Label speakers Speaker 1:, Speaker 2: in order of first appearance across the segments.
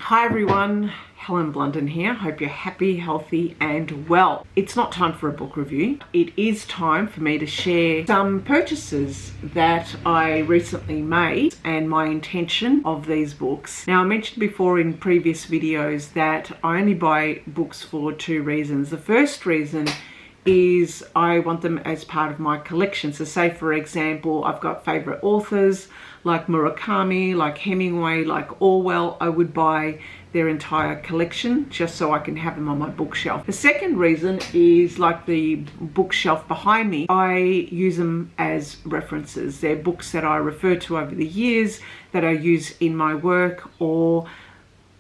Speaker 1: Hi everyone, Helen Blunden here. Hope you're happy, healthy and well. It's not time for a book review. It is time for me to share some purchases that I recently made and my intention of these books. Now, I mentioned before in previous videos that I only buy books for two reasons. The first reason is I want them as part of my collection. So say for example, I've got favorite authors like Murakami, like Hemingway, like Orwell. I would buy their entire collection just so I can have them on my bookshelf. The second reason is like the bookshelf behind me. I use them as references. They're books that I refer to over the years that I use in my work or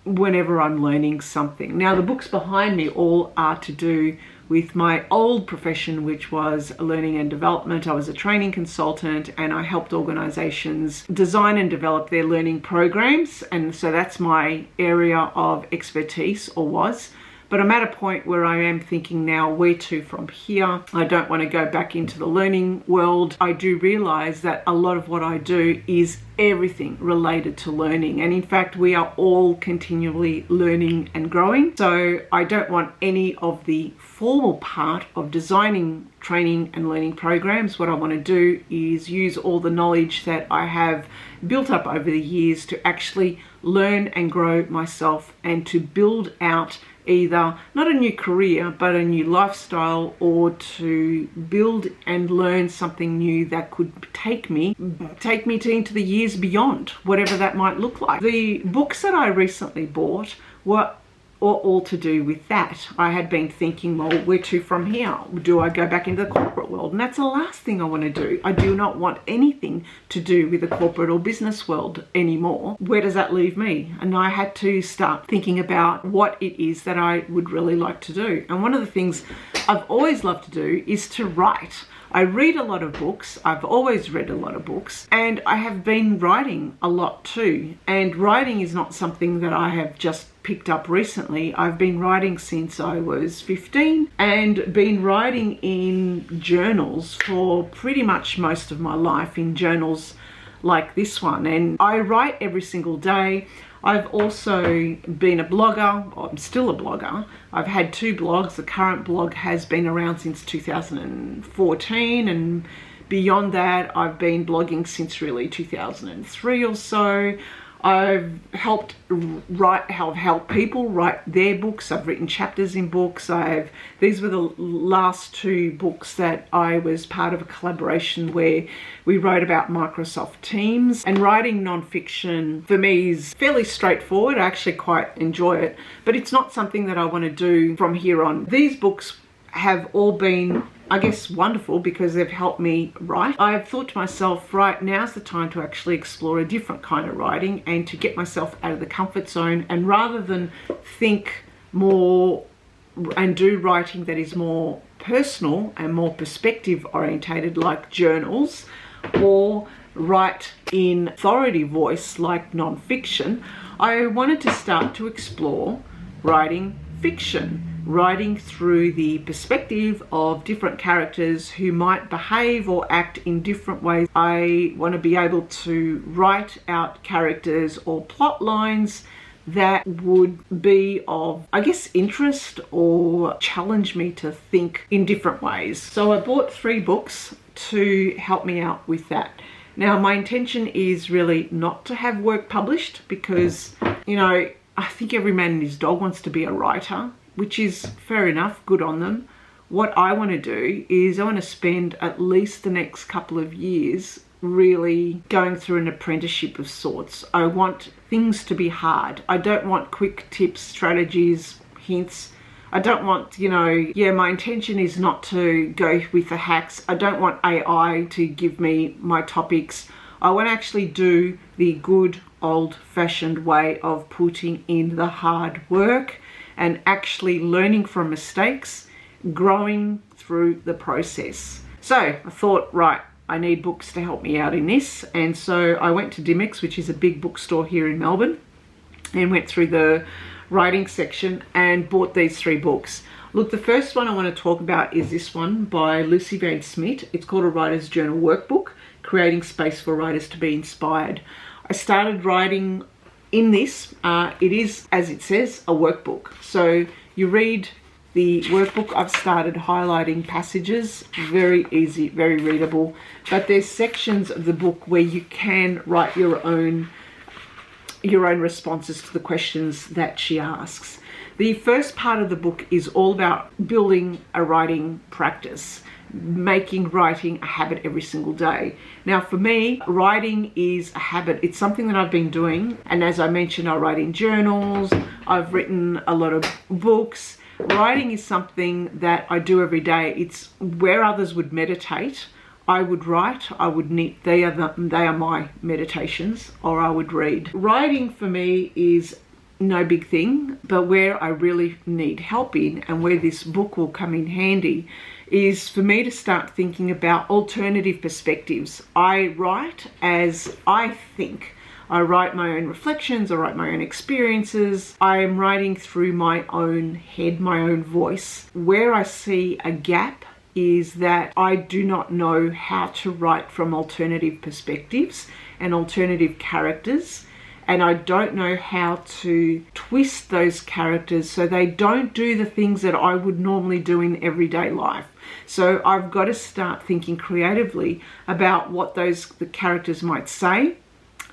Speaker 1: whenever I'm learning something. Now, the books behind me all are to do with my old profession, which was learning and development. I was a training consultant and I helped organizations design and develop their learning programs. And so that's my area of expertise, or was. But I'm at a point where I am thinking now, where to from here? I don't want to go back into the learning world. I do realize that a lot of what I do is everything related to learning. And in fact, we are all continually learning and growing. So I don't want any of the formal part of designing training and learning programs. What I want to do is use all the knowledge that I have built up over the years to actually learn and grow myself and to build out either not a new career but a new lifestyle, or to build and learn something new that could take me into the years beyond, whatever that might look like. The books that I recently bought were all to do with that. I had been thinking, well, where to from here? Do I go back into the corporate world? And that's the last thing I want to do. I do not want anything to do with the corporate or business world anymore. Where does that leave me? And I had to start thinking about what it is that I would really like to do. And one of the things I've always loved to do is to write. I read a lot of books. I've always read a lot of books, and I have been writing a lot too. And writing is not something that I have just picked up recently. I've been writing since I was 15 and been writing in journals for pretty much most of my life, in journals like this one. And I write every single day. I've also been a blogger. I'm still a blogger. I've had two blogs. The current blog has been around since 2014, and beyond that I've been blogging since really 2003 or so. I've helped people write their books. I've written chapters in books. These were the last two books that I was part of a collaboration where we wrote about Microsoft Teams. And writing nonfiction for me is fairly straightforward. I actually quite enjoy it, but it's not something that I want to do from here on. These books have all been, I guess, wonderful because they've helped me write. I've thought to myself, right, now's the time to actually explore a different kind of writing and to get myself out of the comfort zone. And rather than think more and do writing that is more personal and more perspective orientated like journals, or write in authority voice like nonfiction, I wanted to start to explore writing fiction. Writing through the perspective of different characters who might behave or act in different ways. I want to be able to write out characters or plot lines that would be of, I guess, interest or challenge me to think in different ways. So I bought 3 books to help me out with that. Now, my intention is really not to have work published because, you know, I think every man and his dog wants to be a writer, which is fair enough, good on them. What I want to do is I want to spend at least the next couple of years really going through an apprenticeship of sorts. I want things to be hard. I don't want quick tips, strategies, hints. I don't want, my intention is not to go with the hacks. I don't want AI to give me my topics. I want to actually do the good old-fashioned way of putting in the hard work and actually learning from mistakes, growing through the process. So I thought, right, I need books to help me out in this. And so I went to Dymocks, which is a big bookstore here in Melbourne, and went through the writing section and bought these 3 books. Look, the first one I want to talk about is this one by Lucy Van Smith. It's called A Writer's Journal Workbook, Creating Space for Writers to be Inspired. I started writing in this, it is, as it says, a workbook. So you read the workbook. I've started highlighting passages, very easy, very readable, but there's sections of the book where you can write your own responses to the questions that she asks. The first part of the book is all about building a writing practice, making writing a habit every single day. Now for me, writing is a habit. It's something that I've been doing, and as I mentioned, I write in journals, I've written a lot of books. Writing is something that I do every day. It's where others would meditate, I would write, I would knit. They are my meditations, or I would read. Writing for me is no big thing, but where I really need help in, and where this book will come in handy, is for me to start thinking about alternative perspectives. I write as I think. I write my own reflections, I write my own experiences. I am writing through my own head, my own voice. Where I see a gap is that I do not know how to write from alternative perspectives and alternative characters, and I don't know how to twist those characters so they don't do the things that I would normally do in everyday life. So I've got to start thinking creatively about what the characters might say,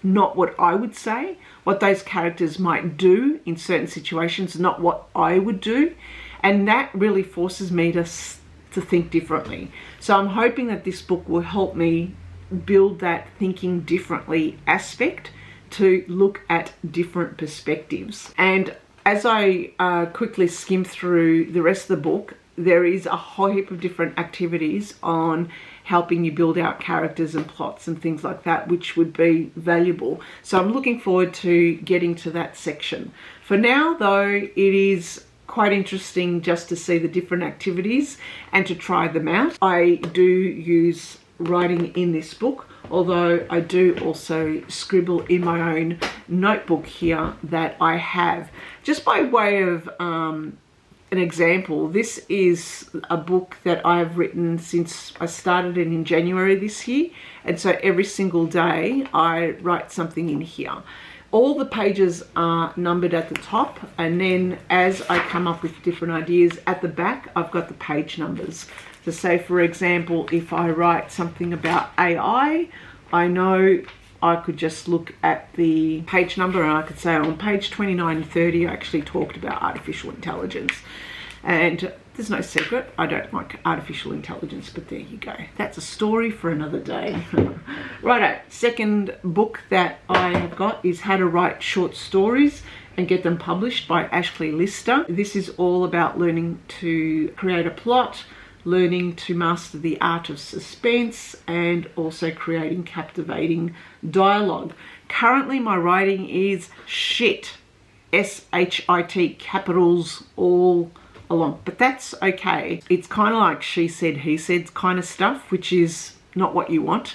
Speaker 1: not what I would say, what those characters might do in certain situations, not what I would do. And that really forces me to think differently. So I'm hoping that this book will help me build that thinking differently aspect to look at different perspectives. And as I quickly skim through the rest of the book, there is a whole heap of different activities on helping you build out characters and plots and things like that, which would be valuable. So I'm looking forward to getting to that section. For now, though, it is quite interesting just to see the different activities and to try them out. I do use writing in this book, although I do also scribble in my own notebook here that I have. Just by way of an example, this is a book that I've written since I started it in January this year, and so every single day I write something in here. All the pages are numbered at the top, and then as I come up with different ideas at the back, I've got the page numbers. So say, for example, if I write something about AI, I know I could just look at the page number and I could say on page 29 and 30 I actually talked about artificial intelligence. And there's no secret, I don't like artificial intelligence, but there you go. That's a story for another day. Righto, second book that I have got is How to Write Short Stories and Get Them Published by Ashley Lister. This is all about learning to create a plot, learning to master the art of suspense, and also creating captivating dialogue. Currently my writing is shit, S-H-I-T, capitals all along, but that's okay. It's kind of like she said, he said kind of stuff, which is not what you want.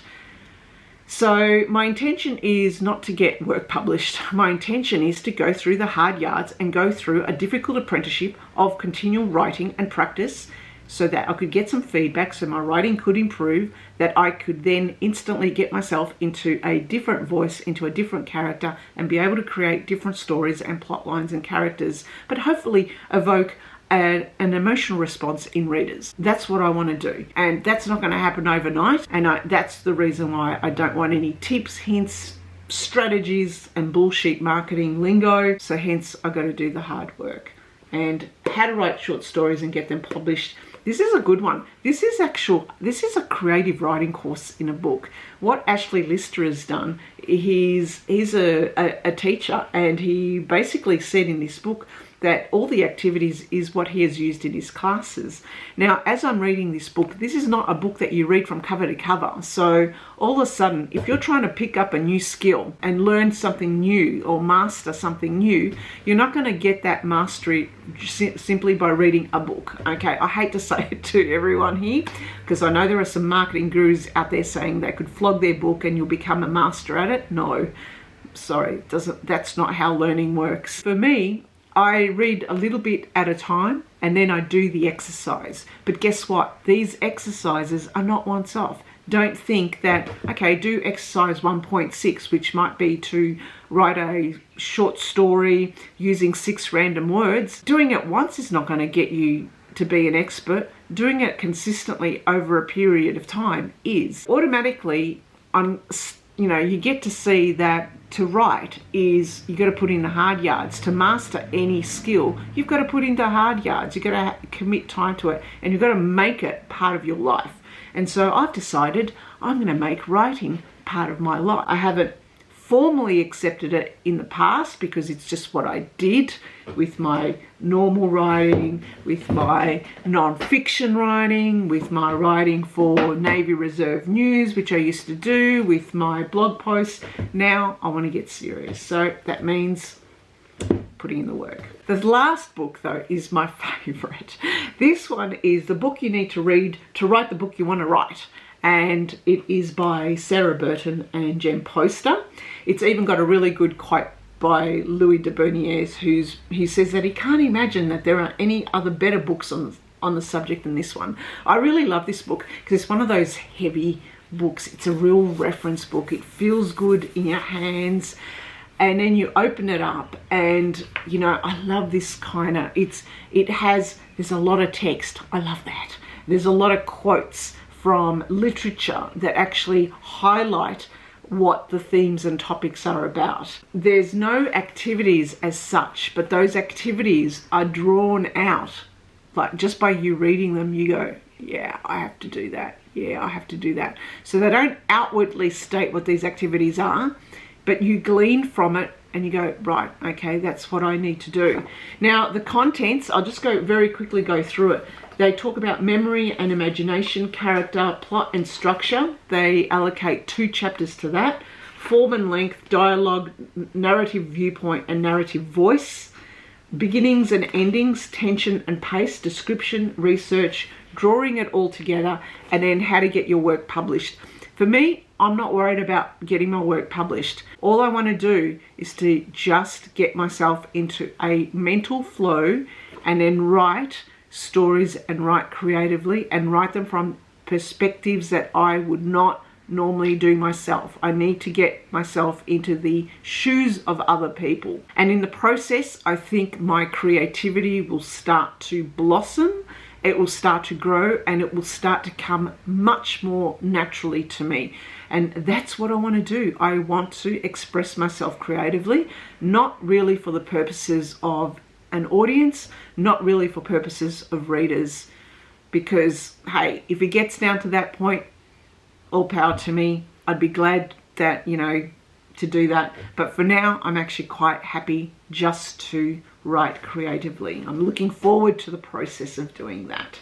Speaker 1: So my intention is not to get work published. My intention is to go through the hard yards and go through a difficult apprenticeship of continual writing and practice, so that I could get some feedback, so my writing could improve, that I could then instantly get myself into a different voice, into a different character, and be able to create different stories and plot lines and characters, but hopefully evoke an emotional response in readers. That's what I want to do, and that's not going to happen overnight, and that's the reason why I don't want any tips, hints, strategies and bullshit marketing lingo. So hence I got to do the hard work. And How to Write Short Stories and Get Them Published, this is a good one. This is a creative writing course in a book. What Ashley Lister has done, he's a teacher, and he basically said in this book that all the activities is what he has used in his classes. Now, as I'm reading this book, this is not a book that you read from cover to cover. So all of a sudden, if you're trying to pick up a new skill and learn something new or master something new, you're not going to get that mastery simply by reading a book. Okay, I hate to say it to everyone here, because I know there are some marketing gurus out there saying they could flog their book and you'll become a master at it. No, sorry, that's not how learning works. For me, I read a little bit at a time and then I do the exercise. But guess what? These exercises are not once off. Don't think that, okay, do exercise 1.6, which might be to write a short story using 6 random words. Doing it once is not going to get you to be an expert. Doing it consistently over a period of time is. Automatically, you get to see that to write is you got to put in the hard yards. To master any skill, you've got to put in the hard yards. You've got to commit time to it, and you've got to make it part of your life. And so I've decided I'm going to make writing part of my life. I haven't formally accepted it in the past because it's just what I did with my normal writing, with my non-fiction writing, with my writing for Navy Reserve News, which I used to do, with my blog posts. Now I want to get serious. So that means putting in the work. The last book, though, is my favorite. This one is the book you need to read to write the book you want to write. And it is by Sarah Burton and Jen Poster. It's even got a really good quote by Louis de Bernières, he says that he can't imagine that there are any other better books on the subject than this one. I really love this book because it's one of those heavy books. It's a real reference book. It feels good in your hands. And then you open it up and, I love this kind of, there's a lot of text. I love that. There's a lot of quotes from literature that actually highlight what the themes and topics are about. There's no activities as such, but those activities are drawn out. Like just by you reading them, you go, yeah, I have to do that. Yeah, I have to do that. So they don't outwardly state what these activities are, but you glean from it and you go, right, okay, that's what I need to do. Now, the contents, I'll just very quickly go through it. They talk about memory and imagination, character, plot and structure. They allocate 2 chapters to that. Form and length, dialogue, narrative viewpoint and narrative voice. Beginnings and endings, tension and pace, description, research, drawing it all together, and then how to get your work published. For me, I'm not worried about getting my work published. All I want to do is to just get myself into a mental flow and then write stories and write creatively and write them from perspectives that I would not normally do myself. I need to get myself into the shoes of other people. And in the process, I think my creativity will start to blossom. It will start to grow and it will start to come much more naturally to me. And that's what I want to do. I want to express myself creatively, not really for the purposes of an audience, not really for purposes of readers, because hey, if it gets down to that point, all power to me. I'd be glad that, to do that. But for now, I'm actually quite happy just to write creatively. I'm looking forward to the process of doing that.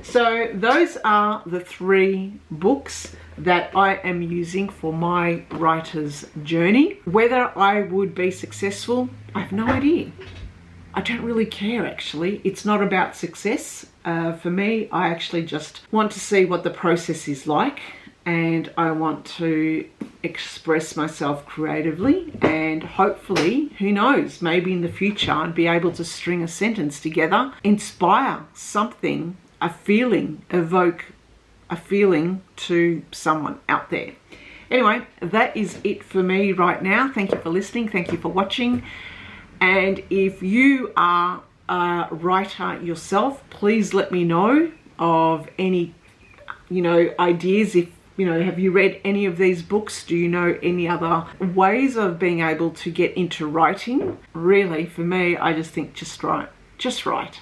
Speaker 1: So those are the 3 books that I am using for my writer's journey. Whether I would be successful, I have no idea. I don't really care, actually. It's not about success. For me, I actually just want to see what the process is like, and I want to express myself creatively, and hopefully, who knows, maybe in the future I'd be able to string a sentence together, inspire something, a feeling, evoke a feeling to someone out there. Anyway, that is it for me right now. Thank you for listening. Thank you for watching. And if you are a writer yourself, please let me know of any, ideas. If, have you read any of these books? Do you know any other ways of being able to get into writing? Really, for me, I just think just write. Just write.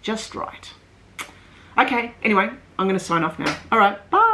Speaker 1: Just write. Okay, anyway, I'm going to sign off now. All right, bye.